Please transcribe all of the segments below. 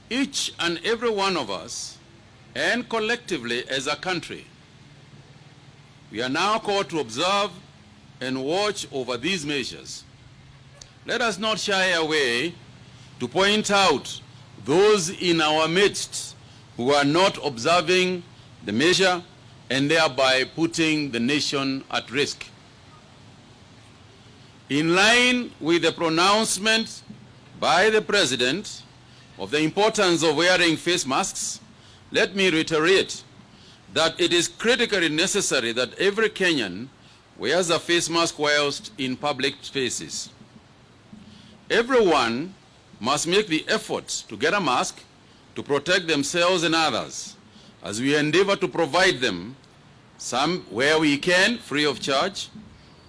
Each and every one of us, and collectively as a country, we are now called to observe and watch over these measures. Let us not shy away to point out those in our midst who are not observing the measure and thereby putting the nation at risk. In line with the pronouncement by the President of the importance of wearing face masks, let me reiterate that it is critically necessary that every Kenyan wears a face mask whilst in public spaces. Everyone must make the effort to get a mask to protect themselves and others, as we endeavor to provide them some where we can, free of charge,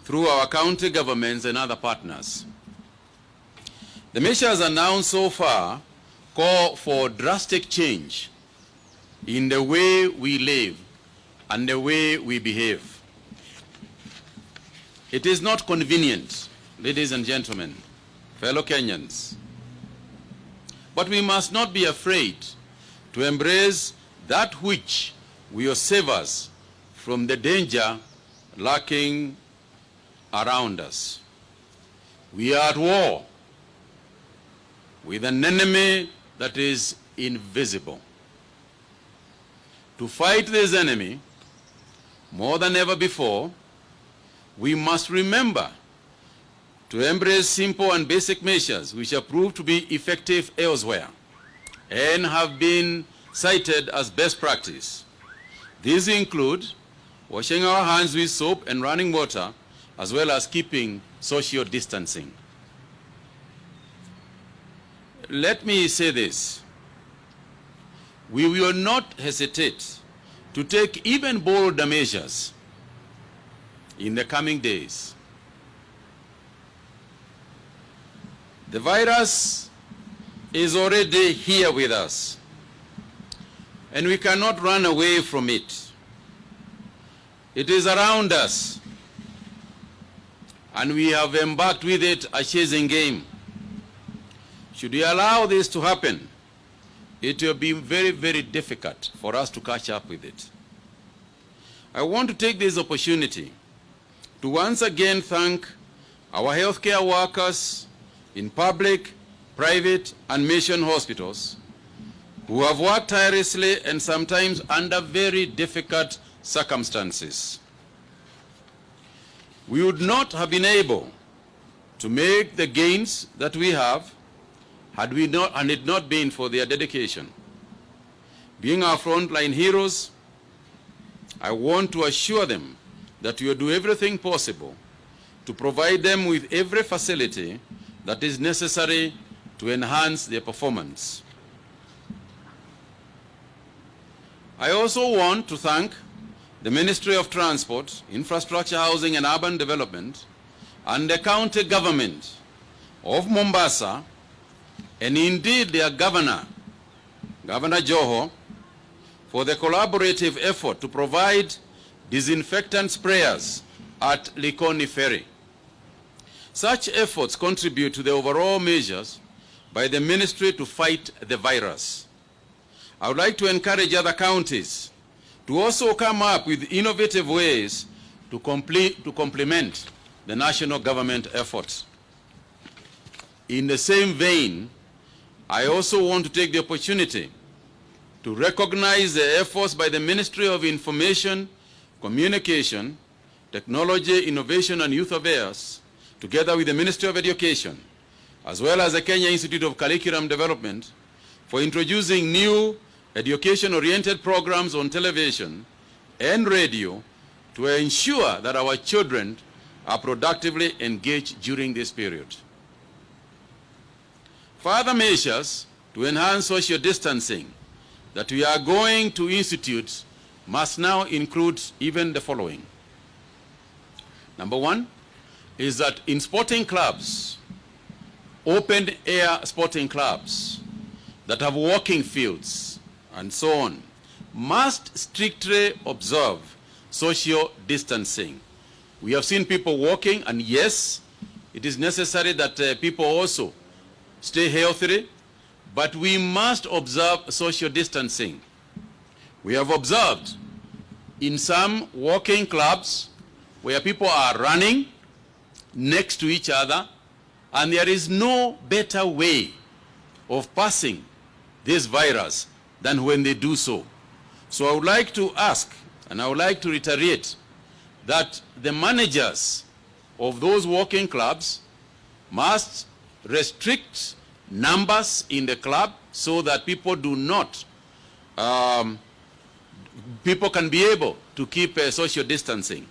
through our county governments and other partners. The measures announced so far call for drastic change in the way we live and the way we behave. It is not convenient, ladies and gentlemen, fellow Kenyans, but we must not be afraid to embrace that which will save us from the danger lurking around us. We are at war with an enemy that is invisible. To fight this enemy, more than ever before, we must remember to embrace simple and basic measures which have proved to be effective elsewhere and have been cited as best practice. These include washing our hands with soap and running water, as well as keeping social distancing. Let me say this. We will not hesitate to take even bolder measures in the coming days. The virus is already here with us, and we cannot run away from it. It is around us, and we have embarked with it a chasing game. Should we allow this to happen, it will be very, very difficult for us to catch up with it. I want to take this opportunity to once again thank our healthcare workers in public, private, and mission hospitals who have worked tirelessly and sometimes under very difficult circumstances. We would not have been able to make the gains that we have had we not, and it not been for their dedication. Being our frontline heroes, I want to assure them that we will do everything possible to provide them with every facility that is necessary to enhance their performance. I also want to thank the Ministry of Transport, Infrastructure, Housing and Urban Development, and the county government of Mombasa, and indeed their governor, Governor Joho, for the collaborative effort to provide disinfectant sprayers at Likoni Ferry. Such efforts contribute to the overall measures by the ministry to fight the virus. I would like to encourage other counties to also come up with innovative ways to complement the national government efforts. In the same vein, I also want to take the opportunity to recognize the efforts by the Ministry of Information, Communication, Technology, Innovation and Youth Affairs, together with the Ministry of Education, as well as the Kenya Institute of Curriculum Development, for introducing new education-oriented programs on television and radio to ensure that our children are productively engaged during this period. Further measures to enhance social distancing that we are going to institute must now include even the following. Number one is that in sporting clubs, open-air sporting clubs that have walking fields and so on, must strictly observe social distancing. We have seen people walking, and yes, it is necessary that people also stay healthy, but we must observe social distancing. We have observed in some walking clubs where people are running next to each other, and there is no better way of passing this virus than when they do so. So I would like to ask, and I would like to reiterate, that the managers of those walking clubs must restrict numbers in the club so that people do not, people can be able to keep social distancing.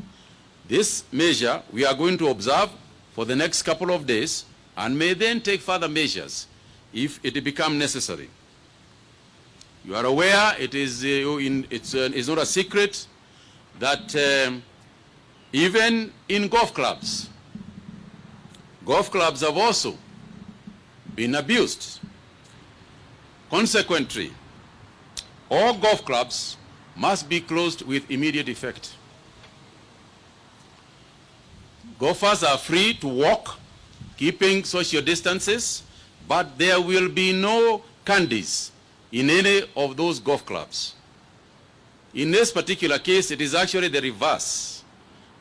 This measure we are going to observe for the next couple of days and may then take further measures if it becomes necessary. You are aware, it's not a secret that even in golf clubs have also been abused. Consequently, all golf clubs must be closed with immediate effect. Golfers are free to walk, keeping social distances, but there will be no candies in any of those golf clubs. In this particular case, it is actually the reverse.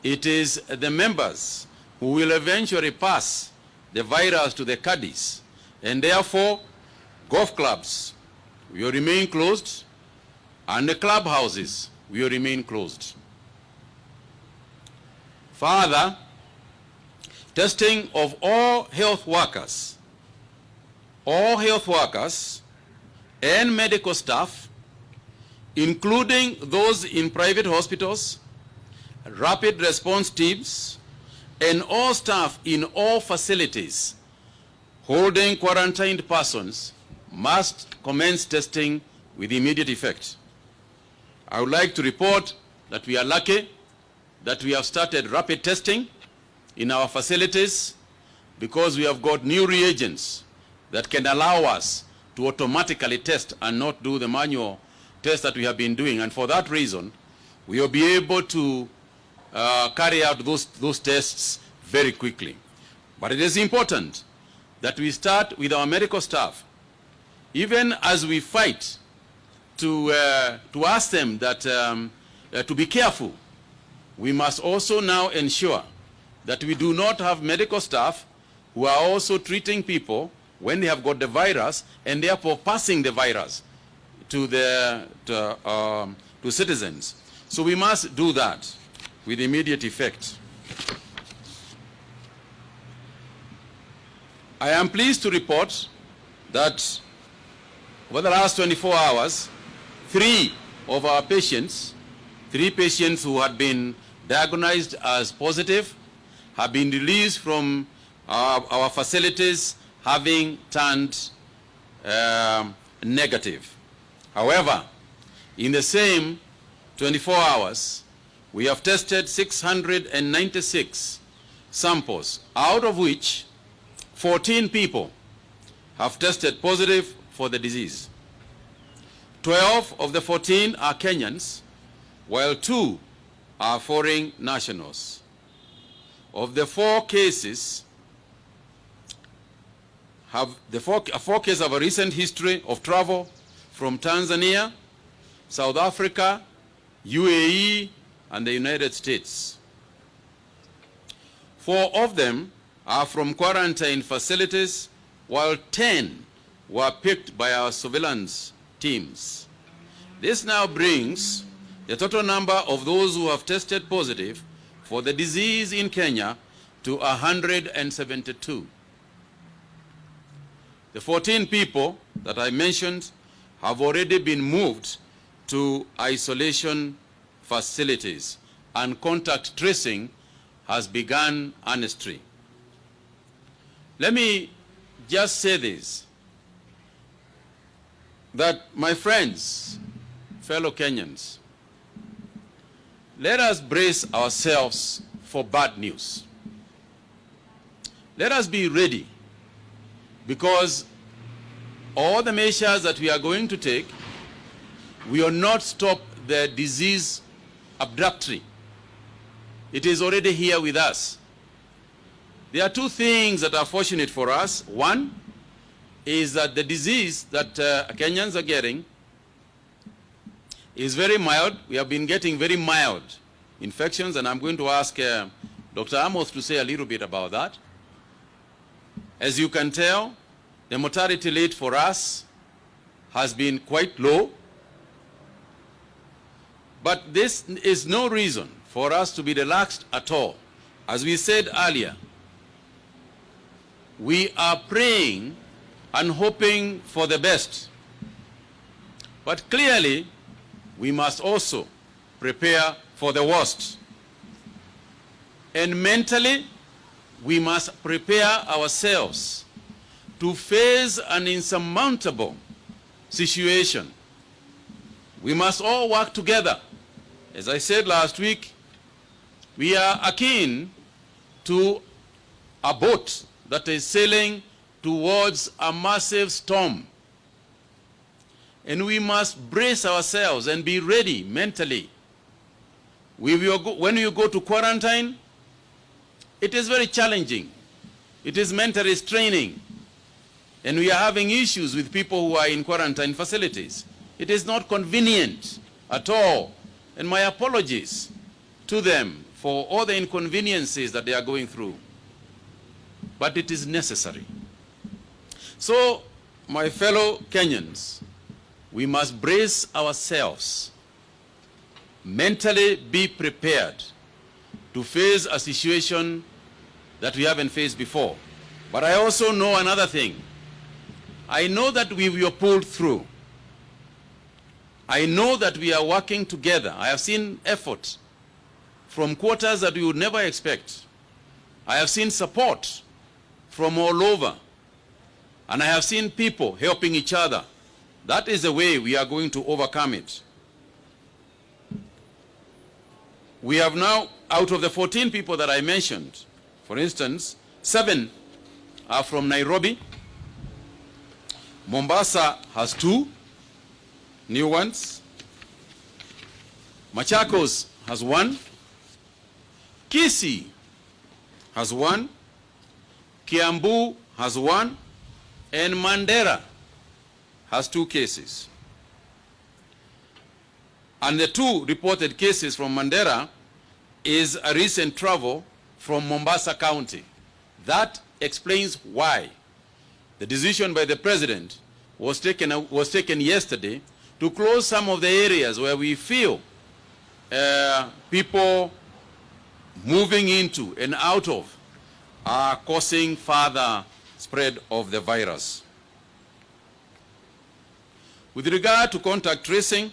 It is the members who will eventually pass the virus to the caddies, and therefore golf clubs will remain closed and the clubhouses will remain closed. Further, testing of all health workers and medical staff, including those in private hospitals, rapid response teams, and all staff in all facilities holding quarantined persons must commence testing with immediate effect. I would like to report that we are lucky that we have started rapid testing in our facilities because we have got new reagents that can allow us to automatically test and not do the manual test that we have been doing. And for that reason, we will be able to carry out those tests very quickly. But it is important that we start with our medical staff, even as we fight to ask them that to be careful. We must also now ensure that we do not have medical staff who are also treating people when they have got the virus and therefore passing the virus to citizens. So we must do that with immediate effect. I am pleased to report that over the last 24 hours, three patients who had been diagnosed as positive have been released from our facilities, having turned negative. However, in the same 24 hours, we have tested 696 samples, out of which 14 people have tested positive for the disease. 12 of the 14 are Kenyans, while 2 are foreign nationals. Of the 4 cases, four cases have a recent history of travel from Tanzania, South Africa, UAE, and the United States. 4 of them are from quarantine facilities, while 10 were picked by our surveillance teams. This now brings the total number of those who have tested positive for the disease in Kenya to 172. The 14 people that I mentioned have already been moved to isolation facilities, and contact tracing has begun earnestly. Let me just say this, that my friends, fellow Kenyans, let us brace ourselves for bad news. Let us be ready, because all the measures that we are going to take will not stop the disease abruptly. It is already here with us. There are 2 things that are fortunate for us. One, is that the disease that Kenyans are getting is very mild. We have been getting very mild infections, and I'm going to ask Dr. Amos to say a little bit about that. As you can tell, the mortality rate for us has been quite low, but this is no reason for us to be relaxed at all. As we said earlier, we are praying and hoping for the best, but clearly we must also prepare for the worst. And mentally, we must prepare ourselves to face an insurmountable situation. We must all work together. As I said last week, we are akin to a boat that is sailing towards a massive storm. And we must brace ourselves and be ready mentally. When you go to quarantine, it is very challenging. It is mentally straining. And we are having issues with people who are in quarantine facilities. It is not convenient at all. And my apologies to them for all the inconveniences that they are going through. But it is necessary. So, my fellow Kenyans, we must brace ourselves, mentally be prepared to face a situation that we haven't faced before. But I also know another thing. I know that we were pulled through. I know that we are working together. I have seen effort from quarters that we would never expect. I have seen support from all over. And I have seen people helping each other. That is the way we are going to overcome it. We have now, out of the 14 people that I mentioned, for instance, 7 are from Nairobi. Mombasa has 2 new ones. Machakos has 1. Kisii has 1. Kiambu has 1. And Mandera has 2 cases. And the 2 reported cases from Mandera is a recent travel from Mombasa County. That explains why the decision by the President was taken yesterday to close some of the areas where we feel people moving into and out of are causing further spread of the virus. With regard to contact tracing,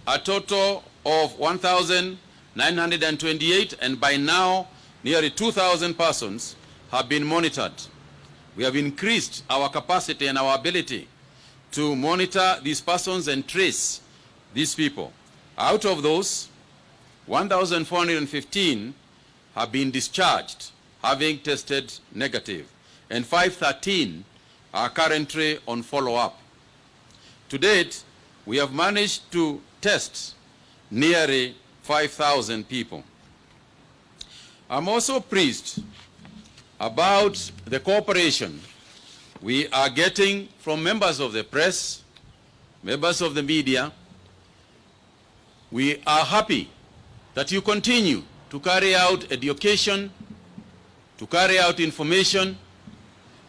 a total of 1,928, and by now nearly 2,000 persons have been monitored. We have increased our capacity and our ability to monitor these persons and trace these people. Out of those, 1,415 have been discharged, having tested negative, and 513 are currently on follow-up. To date, we have managed to test nearly 5,000 people. I'm also pleased about the cooperation we are getting from members of the press, members of the media. We are happy that you continue to carry out education, to carry out information,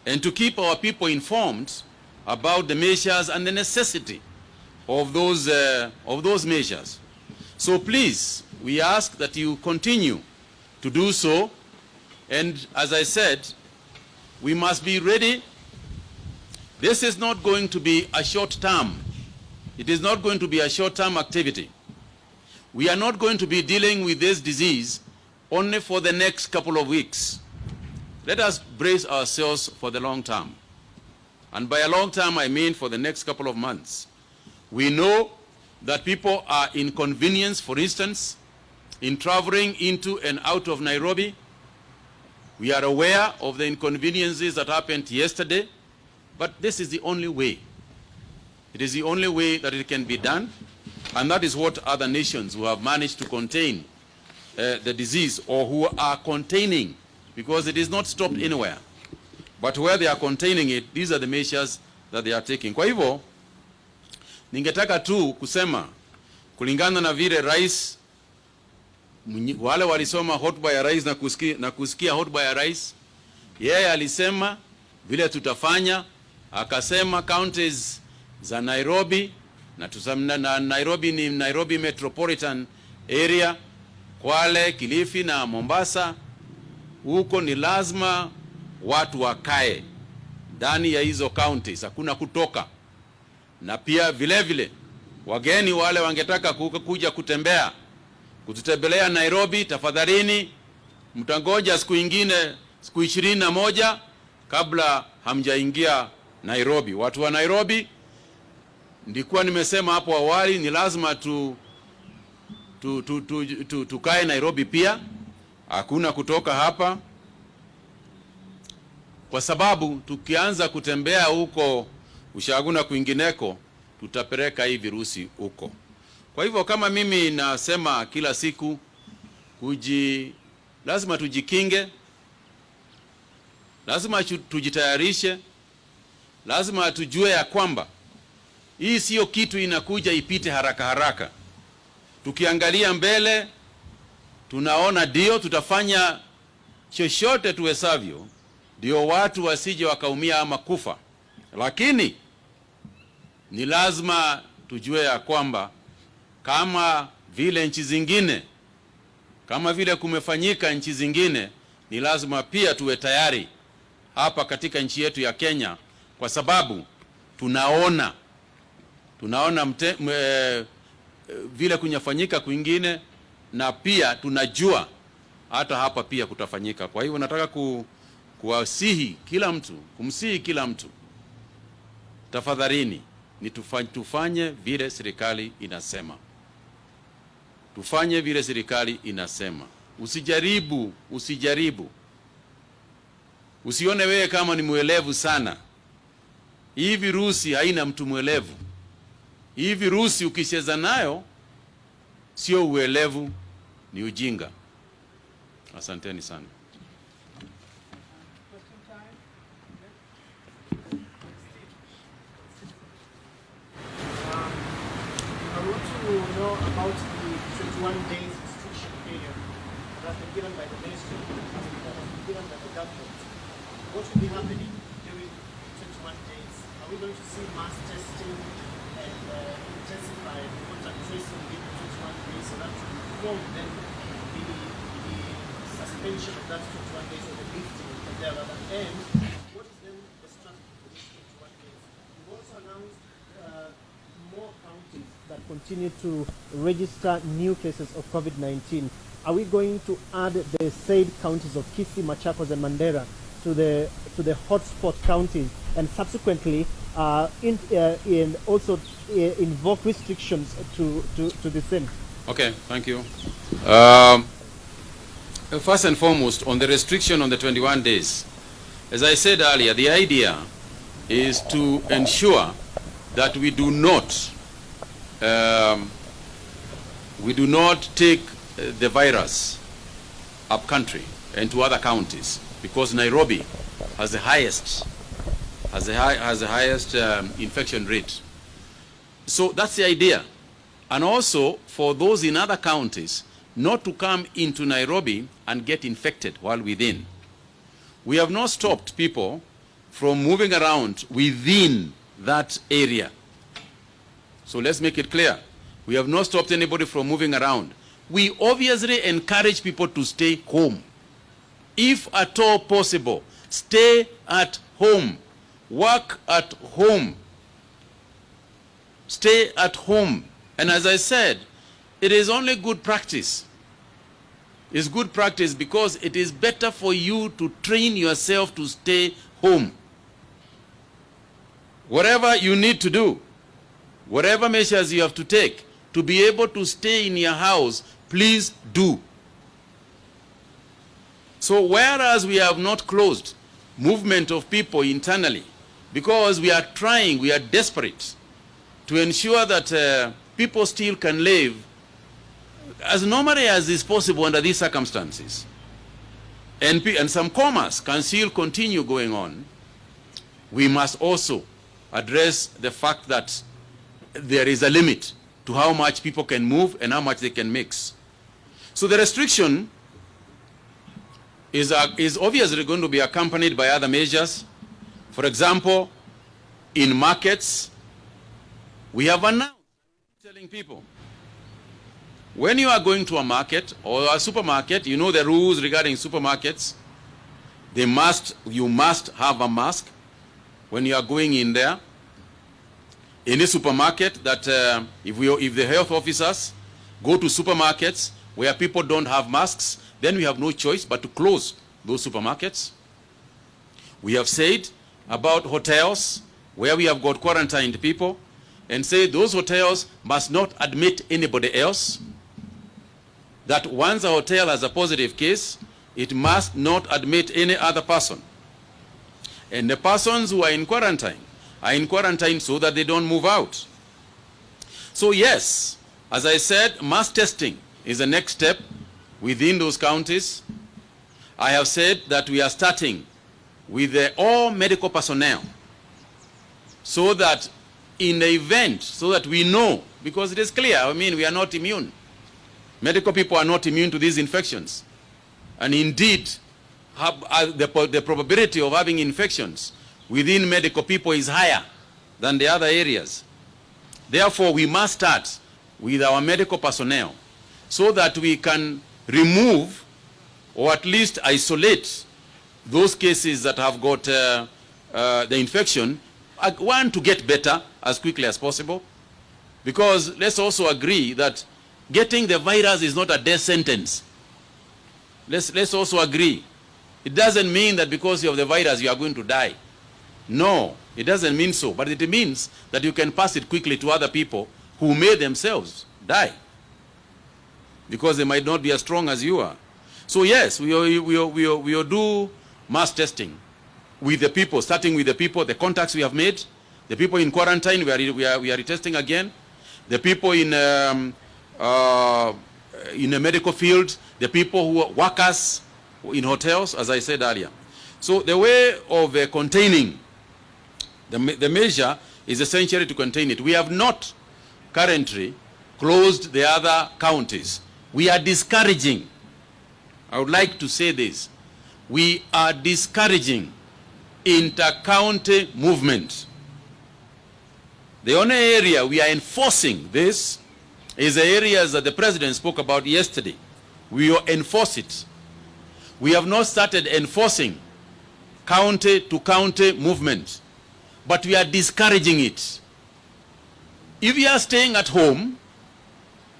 and to keep our people informed about the measures and the necessity of those measures. So please, we ask that you continue to do so. And as I said, we must be ready. This is not going to be a short term. It is not going to be a short-term activity. We are not going to be dealing with this disease only for the next couple of weeks. Let us brace ourselves for the long term. And by a long term, I mean for the next couple of months. We know that people are inconvenienced, for instance, in traveling into and out of Nairobi. We are aware of the inconveniences that happened yesterday, but this is the only way. It is the only way that it can be done, and that is what other nations who have managed to contain the disease, or who are containing, because it is not stopped anywhere. But where they are containing it, these are the measures that they are taking. Kwa hivyo, ningetaka tu kusema, kulingana na vile rais, wale walisoma hotuba ya rais na kusikia hotuba ya rais, yeye alisema vile tutafanya, akasema counties za Nairobi, na Nairobi ni Nairobi Metropolitan Area, Kwale, Kilifi na Mombasa, huko ni lazima watu wakae ndani ya hizo counties, hakuna kutoka. Na pia vile vile wageni wale wangetaka kuja kututembelea Nairobi, tafadhalini mtangoja siku ingine, siku 21 kabla hamjaingia Nairobi. Watu wa Nairobi, ndikuwa nimesema hapo awali, ni lazima tukae Nairobi pia, hakuna kutoka hapa, kwa sababu tukianza kutembea huko Ushagu na kwingineko, tutapeleka hii virusi huko. Kwa hivyo kama mimi nasema kila siku, lazima tujikinge, lazima tujitayarishe, lazima tujue ya kwamba hii sio kitu inakuja ipite haraka haraka. Tukiangalia mbele, tunaona ndio tutafanya chochote tuwezavyo ndio watu wasije wakaumia ama kufa, lakini ni lazima tujue ya kwamba kama vile nchi zingine, kama vile kumefanyika nchi zingine, ni lazima pia tuwe tayari hapa katika nchi yetu ya Kenya, kwa sababu tunaona vile kunyafanyika kwingine, na pia tunajua hata hapa pia kutafanyika. Kwa hivyo nataka kumsihi kila mtu, tafadhalini ni tufanye vile serikali inasema. Tufanye vile serikali inasema. Usijaribu. Usione wewe kama ni mwelevu sana. Hii virusi haina mtu mwelevu. Hii virusi ukicheza nayo sio uelevu, ni ujinga. Asanteni sana. I want to know about the 21 days restriction period that's been given by the ministry, that has been given by the government. What will be happening during 21 days? Are we going to see mass testing and intensify contact tracing within 21 days, so that will then the suspension of that 21 days or the lifting of their other end? What is then the strategy for these 21 days? You've also announced more counties that continue to register new cases of COVID-19. Are we going to add the said counties of Kisii, Machakos and Mandera to the hotspot counties, and subsequently also invoke restrictions to the same? Okay, thank you. First and foremost, on the restriction on the 21 days, as I said earlier, the idea is to ensure that we do not take the virus up country and to other counties, because Nairobi has the highest infection rate. So that's the idea. And also for those in other counties not to come into Nairobi and get infected while within. We have not stopped people from moving around within that area. So let's make it clear. We have not stopped anybody from moving around. We obviously encourage people to stay home. If at all possible, stay at home. Work at home. Stay at home. And as I said, it is only good practice. It's good practice because it is better for you to train yourself to stay home. Whatever you need to do, whatever measures you have to take to be able to stay in your house, please do. So whereas we have not closed movement of people internally, because we are trying, we are desperate to ensure that people still can live as normally as is possible under these circumstances, and some commerce can still continue going on, we must also address the fact that there is a limit to how much people can move and how much they can mix. So the restriction is obviously going to be accompanied by other measures. For example, in markets, we have announced, telling people, when you are going to a market or a supermarket, you know the rules regarding supermarkets. You must have a mask when you are going in there. Any supermarket that if the health officers go to supermarkets where people don't have masks, then we have no choice but to close those supermarkets. We have said about hotels where we have got quarantined people and say those hotels must not admit anybody else. That once a hotel has a positive case, it must not admit any other person. And the persons who are in quarantine so that they don't move out. So yes, as I said, mass testing is the next step within those counties. I have said that we are starting with all medical personnel so that in the event, so that we know, because it is clear, I mean, we are not immune. Medical people are not immune to these infections. And indeed, the probability of having infections within medical people is higher than the other areas. Therefore, we must start with our medical personnel so that we can remove or at least isolate those cases that have got the infection. I want to get better as quickly as possible, because let's also agree that getting the virus is not a death sentence. Let's also agree. It doesn't mean that because you have the virus you are going to die. No, it doesn't mean so, but it means that you can pass it quickly to other people who may themselves die because they might not be as strong as you are. So yes, we will do mass testing with the people, starting with the people, the contacts we have made, the people in quarantine, we are retesting again, the people in the medical field, the people who are workers in hotels, as I said earlier. So the way of containing the measure is essentially to contain it. We have not currently closed the other counties. We are discouraging, I would like to say this, we are discouraging inter-county movement. The only area we are enforcing this is the areas that the President spoke about yesterday. We will enforce it. We have not started enforcing county-to-county movement, but we are discouraging it. If you are staying at home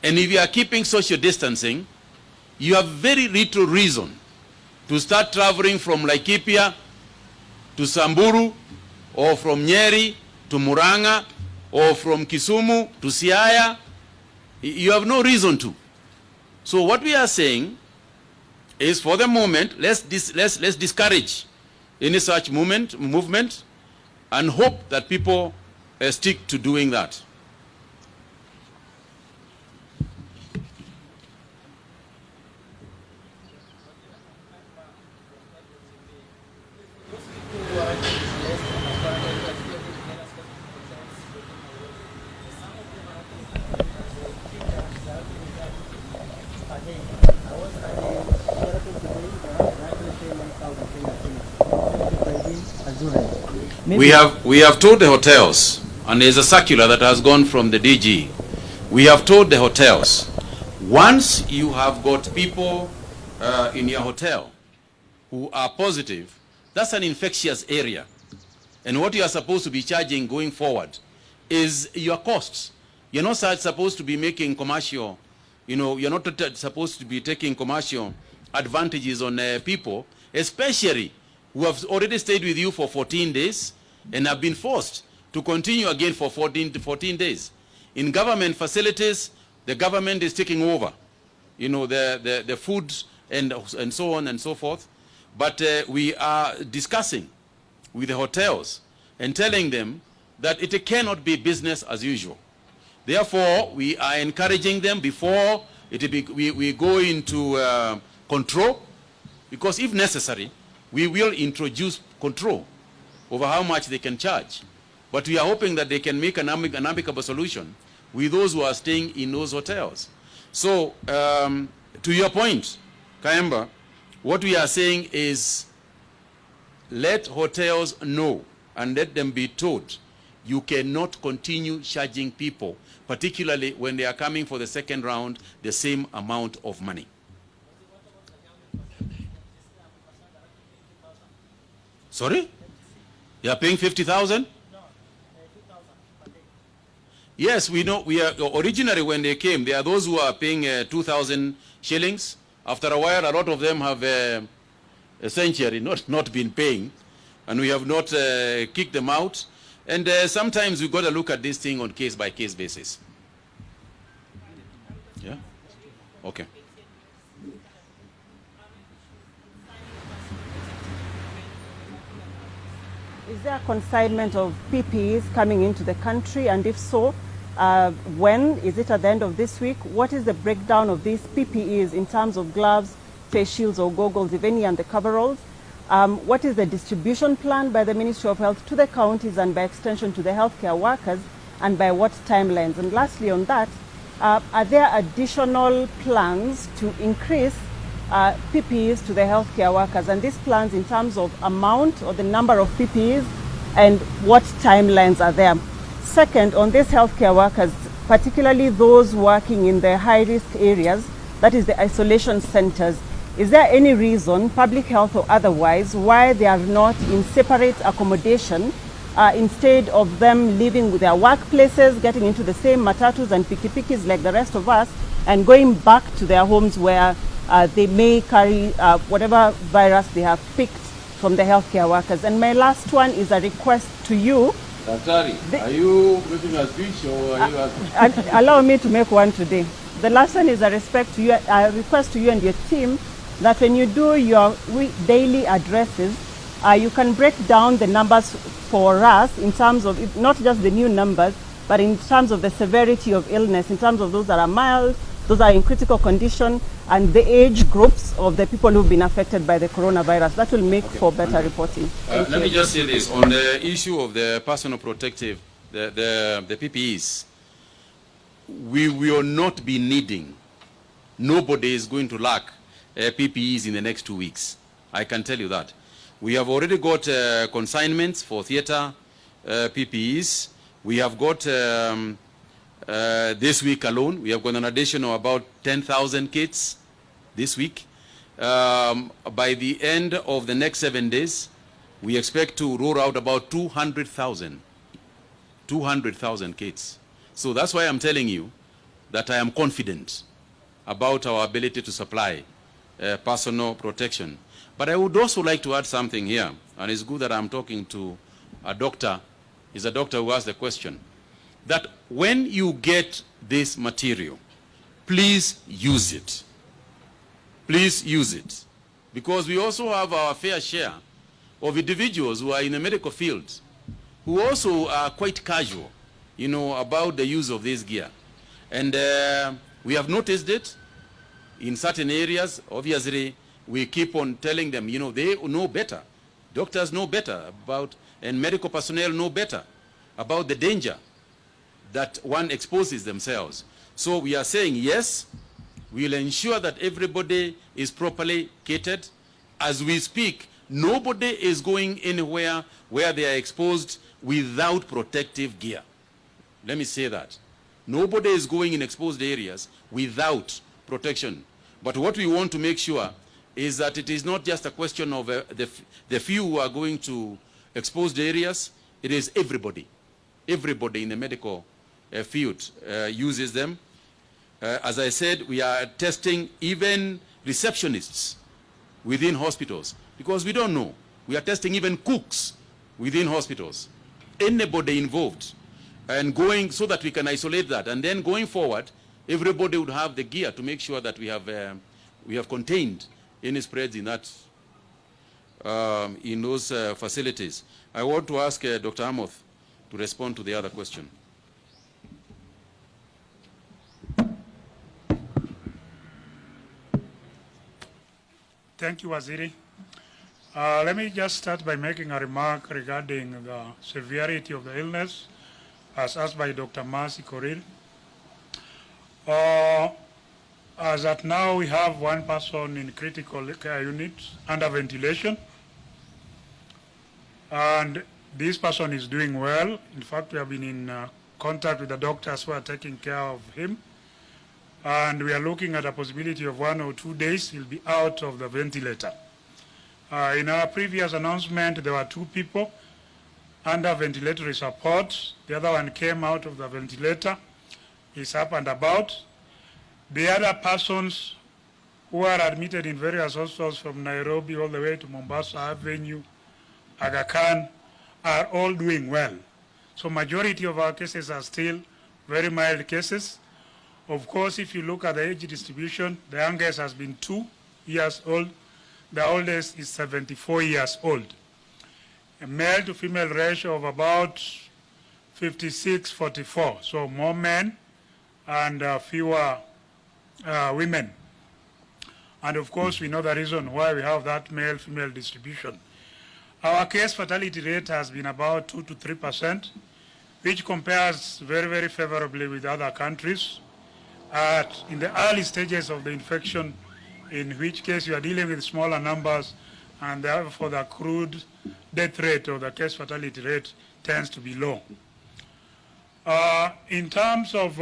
and if you are keeping social distancing, you have very little reason to start traveling from Laikipia to Samburu, or from Nyeri to Muranga, or from Kisumu to Siaya. You have no reason to. So what we are saying is, for the moment, let's discourage any such movement and hope that people stick to doing that. We have told the hotels, and there's a circular that has gone from the DG. We have told the hotels, once you have got people in your hotel who are positive, that's an infectious area. And what you are supposed to be charging going forward is your costs. You're not supposed to be making commercial, you're not supposed to be taking commercial advantages on people, especially who have already stayed with you for 14 days and have been forced to continue again for 14 days. In government facilities, the government is taking over, the food and so on and so forth. But we are discussing with the hotels and telling them that it cannot be business as usual. Therefore, we are encouraging them before we go into control, because if necessary, we will introduce control. over how much they can charge. But we are hoping that they can make an amicable solution with those who are staying in those hotels. So, to your point, Kayemba, what we are saying is let hotels know and let them be told you cannot continue charging people, particularly when they are coming for the second round, the same amount of money. Sorry? You are paying 50,000? Yes, we know. We are originally when they came, there are those who are paying 2,000 shillings. After a while, a lot of them have essentially not been paying, and we have not kicked them out. And sometimes we got to look at this thing on case-by-case basis. Yeah? Okay. Is there a consignment of PPEs coming into the country? And if so, when? Is it at the end of this week? What is the breakdown of these PPEs in terms of gloves, face shields or goggles, if any, and the coveralls? What is the distribution plan by the Ministry of Health to the counties and by extension to the healthcare workers, and by what timelines? And lastly on that, are there additional plans to increase PPEs to the healthcare workers, and these plans in terms of amount or the number of PPEs and what timelines are there? Second, on these healthcare workers, particularly those working in the high-risk areas, that is the isolation centers, is there any reason, public health or otherwise, why they are not in separate accommodation instead of them living with their workplaces, getting into the same matatus and pikipikis like the rest of us, and going back to their homes where they may carry whatever virus they have picked from the healthcare workers? And my last one is a request to you. Daktari, are you making a speech or are you asking? Allow me to make one today. The last one is a request to you and your team that when you do your daily addresses, you can break down the numbers for us in terms of not just the new numbers, but in terms of the severity of illness, in terms of those that are mild, those are in critical condition, and the age groups of the people who've been affected by the coronavirus. That will make for better reporting. Let me just say this. On the issue of the personal protective, the PPEs, we will not be needing, nobody is going to lack PPEs in the next 2 weeks. I can tell you that. We have already got consignments for theater PPEs. We have got this week alone, we have got an additional about 10,000 kits this week. By the end of the next 7 days, we expect to roll out about 200,000 kits. So that's why I'm telling you that I am confident about our ability to supply personal protection. But I would also like to add something here, and it's good that I'm talking to a doctor. He's a doctor who asked the question, that when you get this material, please use it. Please use it. Because we also have our fair share of individuals who are in the medical field who also are quite casual, you know, about the use of this gear. And we have noticed it in certain areas. Obviously, we keep on telling them, you know, they know better. Doctors know better about, and medical personnel know better about the danger that one exposes themselves. So we are saying, yes, we'll ensure that everybody is properly catered. As we speak, nobody is going anywhere where they are exposed without protective gear. Let me say that. Nobody is going in exposed areas without protection. But what we want to make sure is that it is not just a question of the few who are going to exposed areas. It is everybody. Everybody in the medical field uses them. As I said, we are testing even receptionists within hospitals because we don't know. We are testing even cooks within hospitals. Anybody involved, and going so that we can isolate that. And then going forward, everybody would have the gear to make sure that we have contained any spreads in that in those facilities. I want to ask Dr. Amoth to respond to the other question. Thank you, Waziri. Let me just start by making a remark regarding the severity of the illness, as asked by Dr. Mercy Koril. As at now, we have one person in critical care unit under ventilation, and this person is doing well. In fact, we have been in contact with the doctors who are taking care of him, and we are looking at a possibility of 1 or 2 days he'll be out of the ventilator. In our previous announcement, there were 2 people under ventilatory support. The other one came out of the ventilator, is up and about. The other persons who are admitted in various hospitals from Nairobi all the way to Mombasa Avenue, Aga Khan, are all doing well. So majority of our cases are still very mild cases. Of course, if you look at the age distribution, the youngest has been 2 years old. The oldest is 74 years old. A male to female ratio of about 56-44. So more men and fewer women. And of course, we know the reason why we have that male-female distribution. Our case fatality rate has been about 2 to 3%, which compares very, very favorably with other countries. In the early stages of the infection, in which case you are dealing with smaller numbers, and therefore the accrued death rate or the case fatality rate tends to be low. In terms of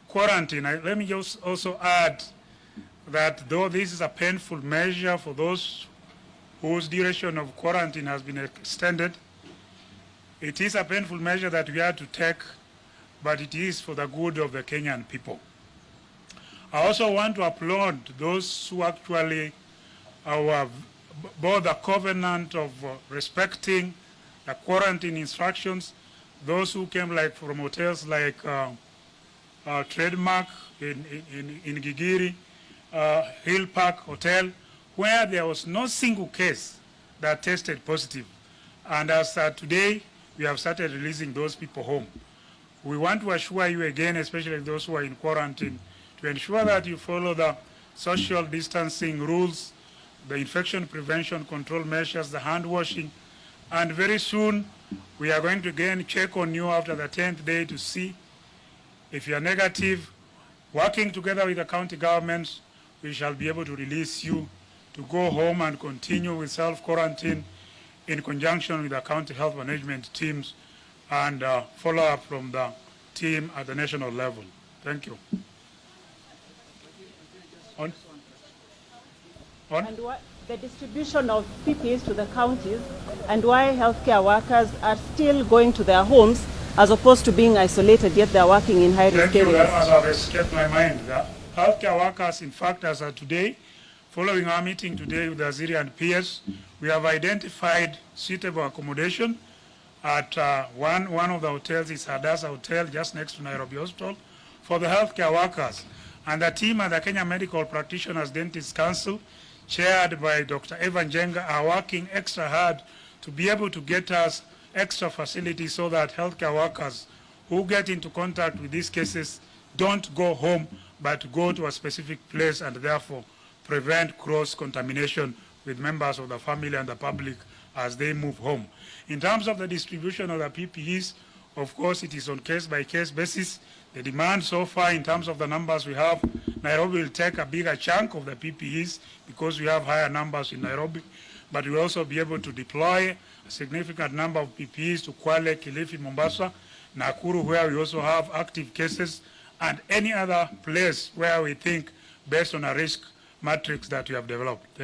quarantine, let me just also add that though this is a painful measure for those whose duration of quarantine has been extended, it is a painful measure that we have to take, but it is for the good of the Kenyan people. I also want to applaud those who actually bore the covenant of respecting the quarantine instructions, those who came like from hotels like Trademark in Gigiri, Hill Park Hotel, where there was no single case that tested positive. And as today, we have started releasing those people home. We want to assure you again, especially those who are in quarantine, to ensure that you follow the social distancing rules, the infection prevention control measures, the hand washing, and very soon we are going to again check on you after the 10th day to see if you are negative. Working together with the county governments, we shall be able to release you to go home and continue with self-quarantine in conjunction with the county health management teams and follow-up from the team at the national level. Thank you. And what, the distribution of PPEs to the counties, and why healthcare workers are still going to their homes as opposed to being isolated, yet they're working in high-risk areas. That must have escaped my mind. The healthcare workers, in fact, as of today, following our meeting today with the Aziri and peers, we have identified suitable accommodation at one of the hotels, is Hadassah Hotel, just next to Nairobi Hospital, for the healthcare workers. And the team at the Kenya Medical Practitioners Dentists Council, chaired by Dr. Evan Jenga, are working extra hard to be able to get us extra facilities so that healthcare workers who get into contact with these cases don't go home, but go to a specific place and therefore prevent cross-contamination with members of the family and the public as they move home. In terms of the distribution of the PPEs, of course, it is on case-by-case basis. The demand so far in terms of the numbers we have, Nairobi will take a bigger chunk of the PPEs because we have higher numbers in Nairobi, but we'll also be able to deploy a significant number of PPEs to Kwale, Kilifi, Mombasa, Nakuru, where we also have active cases, and any other place where we think based on a risk matrix that we have developed. Thank you.